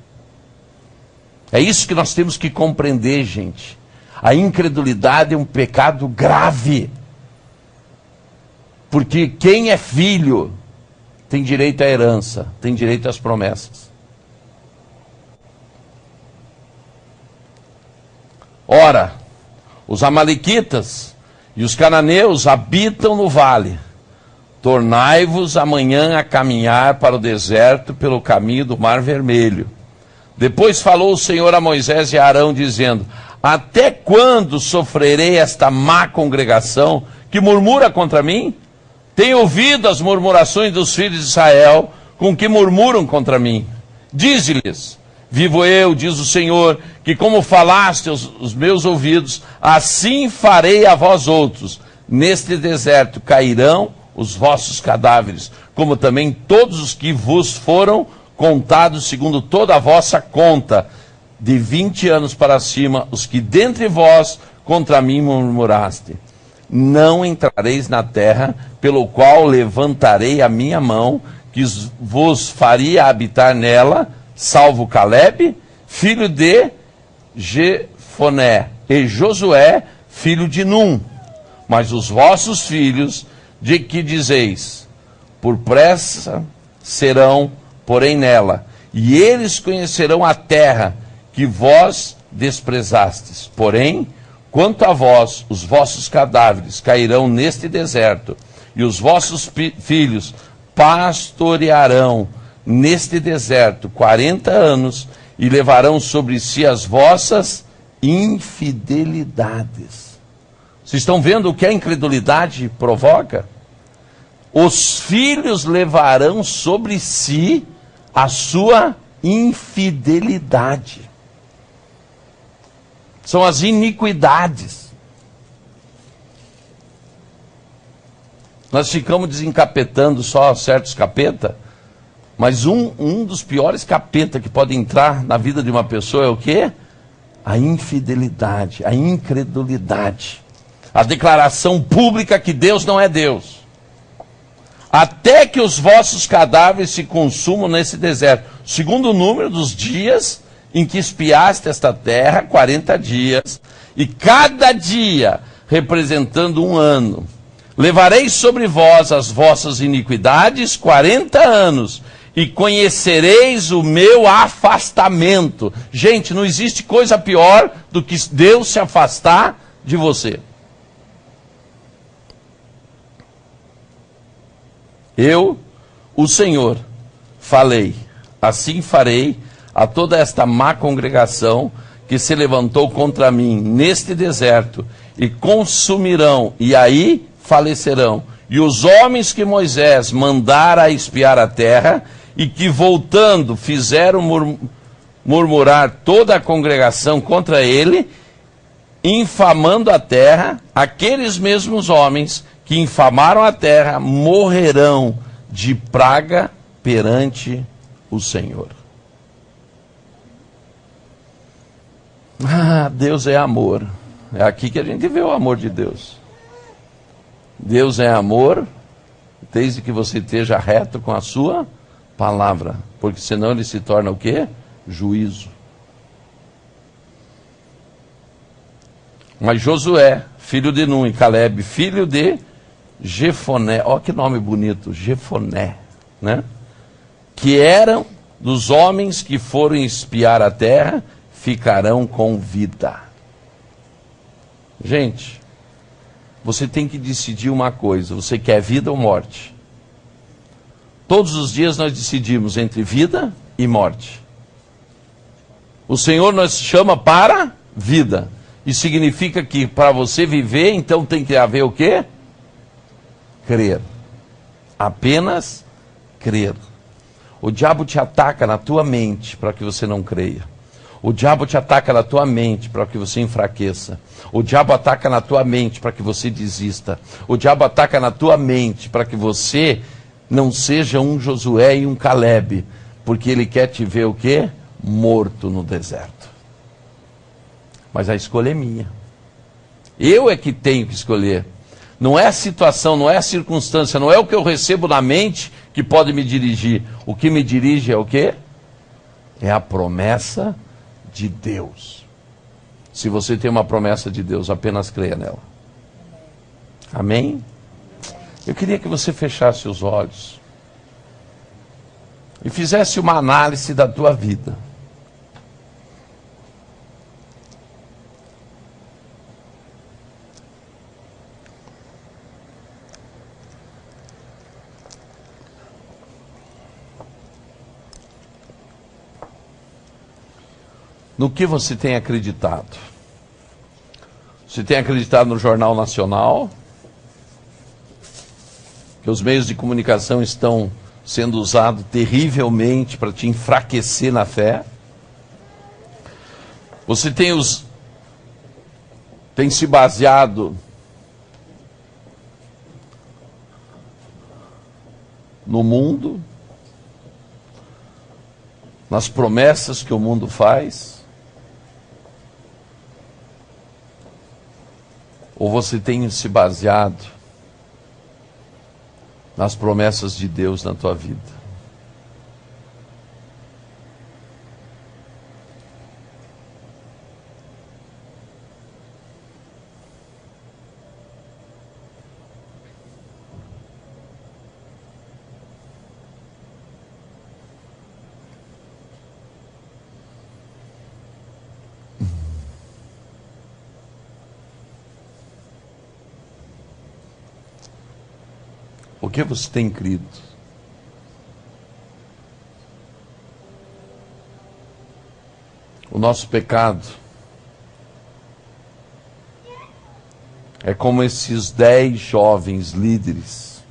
É isso que nós temos que compreender, gente. A incredulidade é um pecado grave. Porque quem é filho tem direito à herança, tem direito às promessas. Ora, os amalequitas e os cananeus habitam no vale. Tornai-vos amanhã a caminhar para o deserto pelo caminho do Mar Vermelho. Depois falou o Senhor a Moisés e a Arão, dizendo: até quando sofrerei esta má congregação que murmura contra mim? Tenho ouvido as murmurações dos filhos de Israel, com que murmuram contra mim. Dize-lhes: vivo eu, diz o Senhor, que como falaste aos meus ouvidos, assim farei a vós outros. Neste deserto cairão os vossos cadáveres, como também todos os que vos foram contados segundo toda a vossa conta, de 20 anos para cima, os que dentre vós contra mim murmuraste. Não entrareis na terra, pelo qual levantarei a minha mão, que vos faria habitar nela, salvo Calebe, filho de Jefoné, e Josué, filho de Num. Mas os vossos filhos, de que dizeis, por pressa serão, porém nela, e eles conhecerão a terra que vós desprezastes. Porém, quanto a vós, os vossos cadáveres cairão neste deserto, e os vossos filhos pastorearão neste deserto 40 anos, e levarão sobre si as vossas infidelidades. Vocês estão vendo o que a incredulidade provoca? Os filhos levarão sobre si a sua infidelidade. São as iniquidades. Nós ficamos desencapetando só certos capeta, mas um dos piores capeta que pode entrar na vida de uma pessoa é o quê? A infidelidade, a incredulidade. A declaração pública que Deus não é Deus. Até que os vossos cadáveres se consumam nesse deserto. Segundo o número dos dias em que espiaste esta terra, 40 dias, e cada dia representando um ano. Levarei sobre vós as vossas iniquidades 40 anos, e conhecereis o meu afastamento. Gente, não existe coisa pior do que Deus se afastar de você. Eu, o Senhor, falei, assim farei a toda esta má congregação que se levantou contra mim neste deserto, e consumirão, e aí falecerão. E os homens que Moisés mandara espiar a terra, e que voltando fizeram murmurar toda a congregação contra ele, infamando a terra, aqueles mesmos homens que infamaram a terra morrerão de praga perante o Senhor. Ah, Deus é amor. É aqui que a gente vê o amor de Deus. Deus é amor, desde que você esteja reto com a sua palavra, porque senão ele se torna o quê? Juízo. Mas Josué, filho de Nun, e Caleb, filho de Jefoné, olha que nome bonito, Jefoné, né? Que eram dos homens que foram espiar a terra, ficarão com vida. Gente, você tem que decidir uma coisa, você quer vida ou morte? Todos os dias nós decidimos entre vida e morte. O Senhor nos chama para vida. E significa que para você viver, então tem que haver o quê? Crer. Apenas crer. O diabo te ataca na tua mente para que você não creia. O diabo te ataca na tua mente para que você enfraqueça. O diabo ataca na tua mente para que você desista. O diabo ataca na tua mente para que você não seja um Josué e um Caleb, porque ele quer te ver o quê? Morto no deserto. Mas a escolha é minha. Eu é que tenho que escolher. Não é a situação, não é a circunstância, não é o que eu recebo na mente que pode me dirigir. O que me dirige é o quê? É a promessa de Deus. Se você tem uma promessa de Deus, apenas creia nela. Amém? Eu queria que você fechasse os olhos e fizesse uma análise da tua vida. No que você tem acreditado? Você tem acreditado no Jornal Nacional? Que os meios de comunicação estão sendo usados terrivelmente para te enfraquecer na fé? Você tem se baseado no mundo, nas promessas que o mundo faz? Ou você tem se baseado nas promessas de Deus na tua vida? O que você tem crido? O nosso pecado é como esses 10 jovens líderes,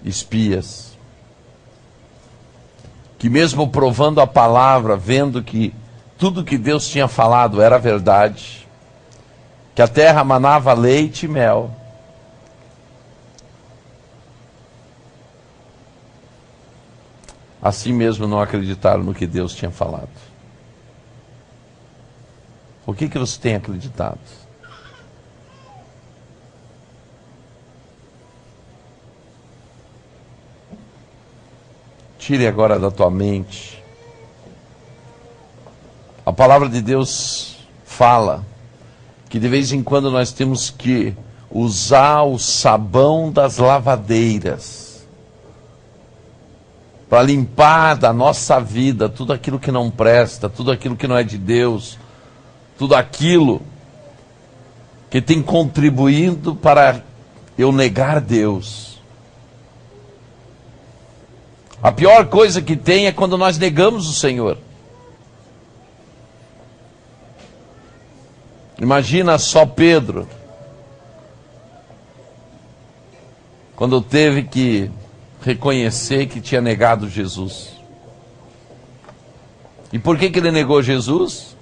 espias, que mesmo provando a palavra, vendo que tudo que Deus tinha falado era verdade, que a terra manava leite e mel, assim mesmo não acreditaram no que Deus tinha falado. O que você tem acreditado? Tire agora da tua mente. A palavra de Deus fala que de vez em quando nós temos que usar o sabão das lavadeiras para limpar da nossa vida tudo aquilo que não presta, tudo aquilo que não é de Deus, tudo aquilo que tem contribuído para eu negar Deus. A pior coisa que tem é quando nós negamos o Senhor. Imagina só Pedro, quando teve que reconhecer que tinha negado Jesus. E por que ele negou Jesus?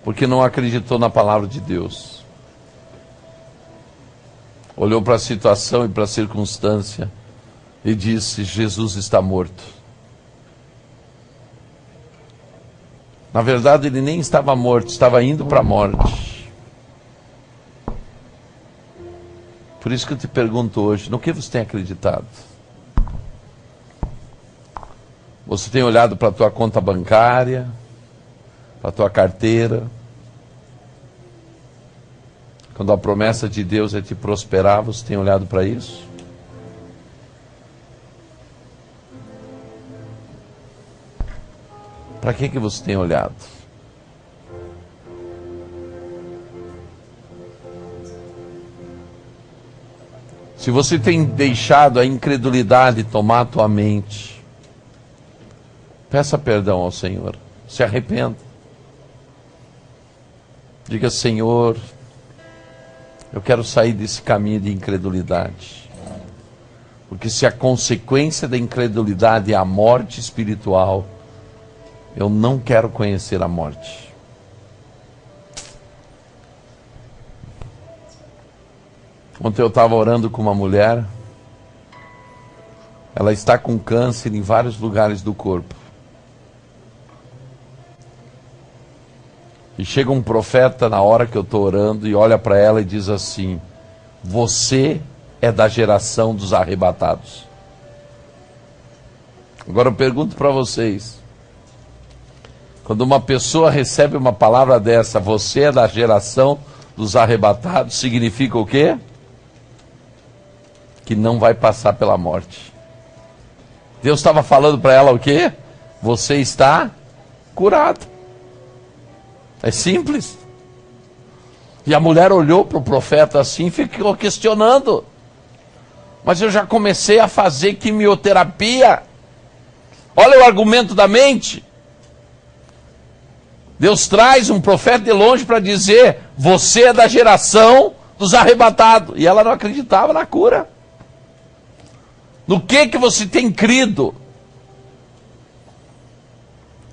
Porque não acreditou na palavra de Deus. Olhou para a situação e para a circunstância e disse: Jesus está morto. Na verdade, ele nem estava morto, estava indo para a morte. Por isso que eu te pergunto hoje, no que você tem acreditado? Você tem olhado para a tua conta bancária, para a tua carteira? Quando a promessa de Deus é te prosperar, você tem olhado para isso? Para que você tem olhado? Se você tem deixado a incredulidade tomar a tua mente, peça perdão ao Senhor, se arrependa. Diga: Senhor, eu quero sair desse caminho de incredulidade. Porque se a consequência da incredulidade é a morte espiritual, eu não quero conhecer a morte. Ontem eu estava orando com uma mulher. Ela está com câncer em vários lugares do corpo. E chega um profeta na hora que eu estou orando e olha para ela e diz assim: você é da geração dos arrebatados. Agora eu pergunto para vocês, quando uma pessoa recebe uma palavra dessa, você é da geração dos arrebatados, significa o quê? Que não vai passar pela morte. Deus estava falando para ela o quê? Você está curado. É simples. E a mulher olhou para o profeta assim e ficou questionando. Mas eu já comecei a fazer quimioterapia. Olha o argumento da mente. Deus traz um profeta de longe para dizer: você é da geração dos arrebatados. E ela não acreditava na cura. No que você tem crido?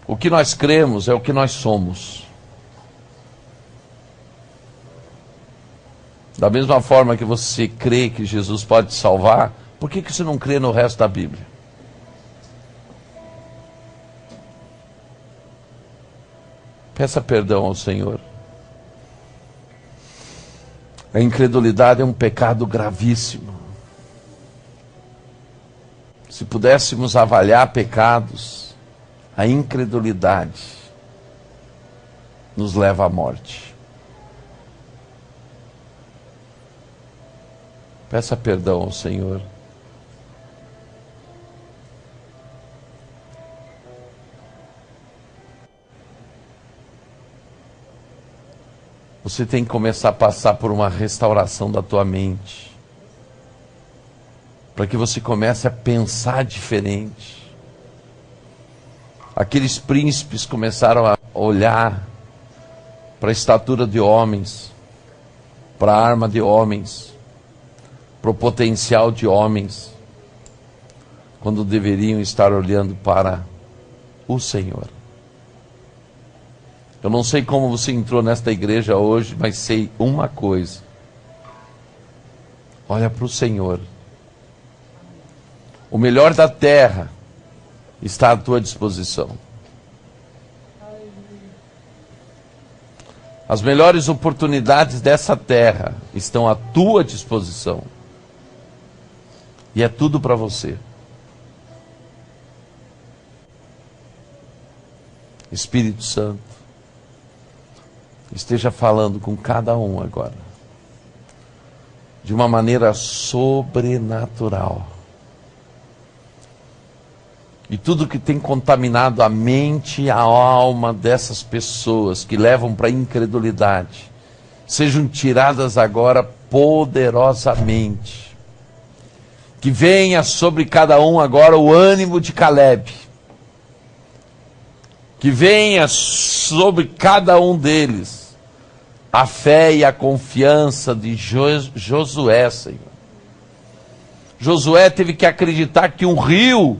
O que nós cremos é o que nós somos. Da mesma forma que você crê que Jesus pode te salvar, por que você não crê no resto da Bíblia? Peça perdão ao Senhor. A incredulidade é um pecado gravíssimo. Se pudéssemos avaliar pecados, a incredulidade nos leva à morte. Peça perdão ao Senhor. Você tem que começar a passar por uma restauração da tua mente, para que você comece a pensar diferente. Aqueles príncipes começaram a olhar para a estatura de homens, para a arma de homens, para o potencial de homens, quando deveriam estar olhando para o Senhor. Eu não sei como você entrou nesta igreja hoje, mas sei uma coisa: olha para o Senhor. O melhor da terra está à tua disposição. As melhores oportunidades dessa terra estão à tua disposição. E é tudo para você. Espírito Santo, esteja falando com cada um agora, de uma maneira sobrenatural. E tudo que tem contaminado a mente e a alma dessas pessoas que levam para a incredulidade, sejam tiradas agora poderosamente. Que venha sobre cada um agora o ânimo de Caleb. Que venha sobre cada um deles a fé e a confiança de Josué, Senhor. Josué teve que acreditar que um rio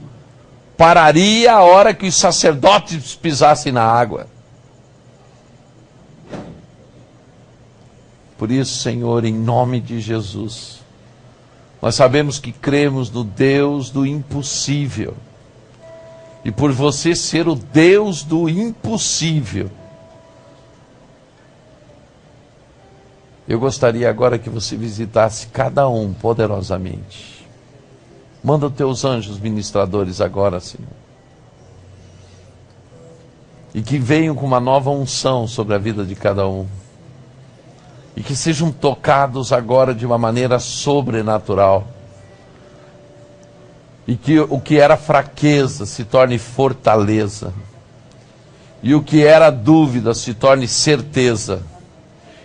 pararia a hora que os sacerdotes pisassem na água. Por isso, Senhor, em nome de Jesus, nós sabemos que cremos no Deus do impossível. E por você ser o Deus do impossível, eu gostaria agora que você visitasse cada um poderosamente. Manda os teus anjos ministradores agora, Senhor. E que venham com uma nova unção sobre a vida de cada um. E que sejam tocados agora de uma maneira sobrenatural. E que o que era fraqueza se torne fortaleza. E o que era dúvida se torne certeza.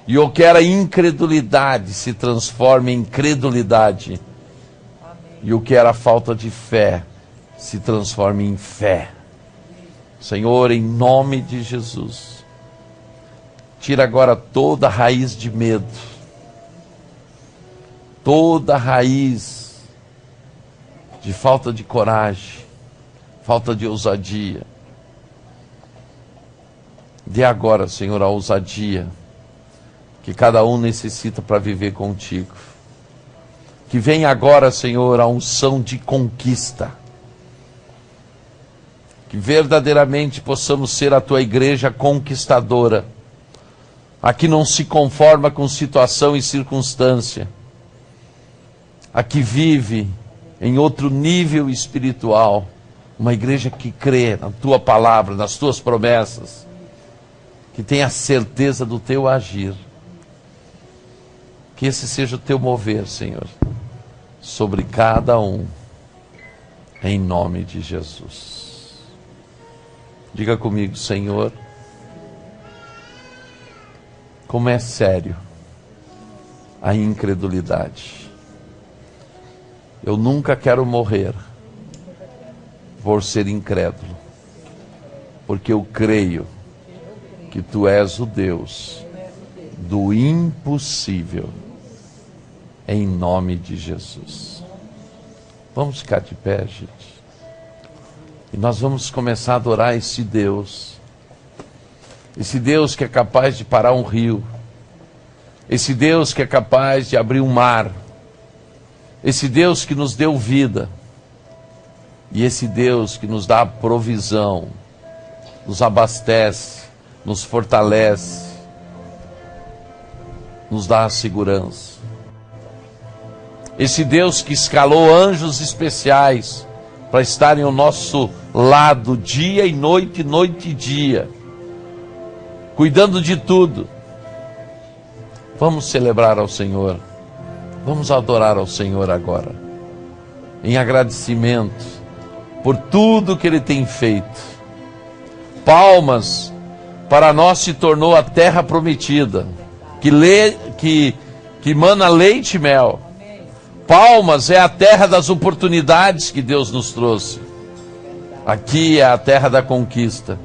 E o que era incredulidade se transforme em credulidade. E o que era falta de fé se transforme em fé. Senhor, em nome de Jesus, tira agora toda raiz de medo, toda raiz de falta de coragem, falta de ousadia. Dê agora, Senhor, a ousadia que cada um necessita para viver contigo. Que venha agora, Senhor, a unção de conquista. Que verdadeiramente possamos ser a tua igreja conquistadora. A que não se conforma com situação e circunstância. A que vive em outro nível espiritual. Uma igreja que crê na tua palavra, nas tuas promessas. Que tenha certeza do teu agir. Que esse seja o teu mover, Senhor, sobre cada um, em nome de Jesus. Diga comigo, Senhor, como é sério a incredulidade. Eu nunca quero morrer por ser incrédulo, porque eu creio que Tu és o Deus do impossível. Em nome de Jesus. Vamos ficar de pé, gente. E nós vamos começar a adorar esse Deus. Esse Deus que é capaz de parar um rio. Esse Deus que é capaz de abrir um mar. Esse Deus que nos deu vida. E esse Deus que nos dá provisão. Nos abastece. Nos fortalece. Nos dá a segurança. Esse Deus que escalou anjos especiais para estarem ao nosso lado dia e noite, noite e dia, cuidando de tudo. Vamos celebrar ao Senhor, vamos adorar ao Senhor agora, em agradecimento por tudo que Ele tem feito. Palmas, para nós se tornou a terra prometida, que mana leite e mel. Palmas é a terra das oportunidades que Deus nos trouxe. Aqui é a terra da conquista.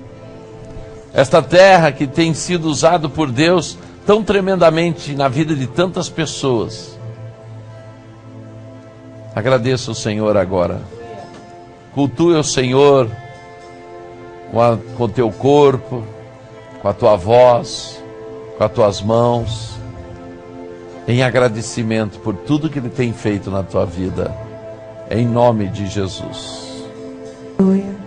Esta terra que tem sido usada por Deus tão tremendamente na vida de tantas pessoas. Agradeça o Senhor agora. Cultue o Senhor com o teu corpo, com a tua voz, com as tuas mãos, em agradecimento por tudo que Ele tem feito na tua vida, em nome de Jesus. Aleluia.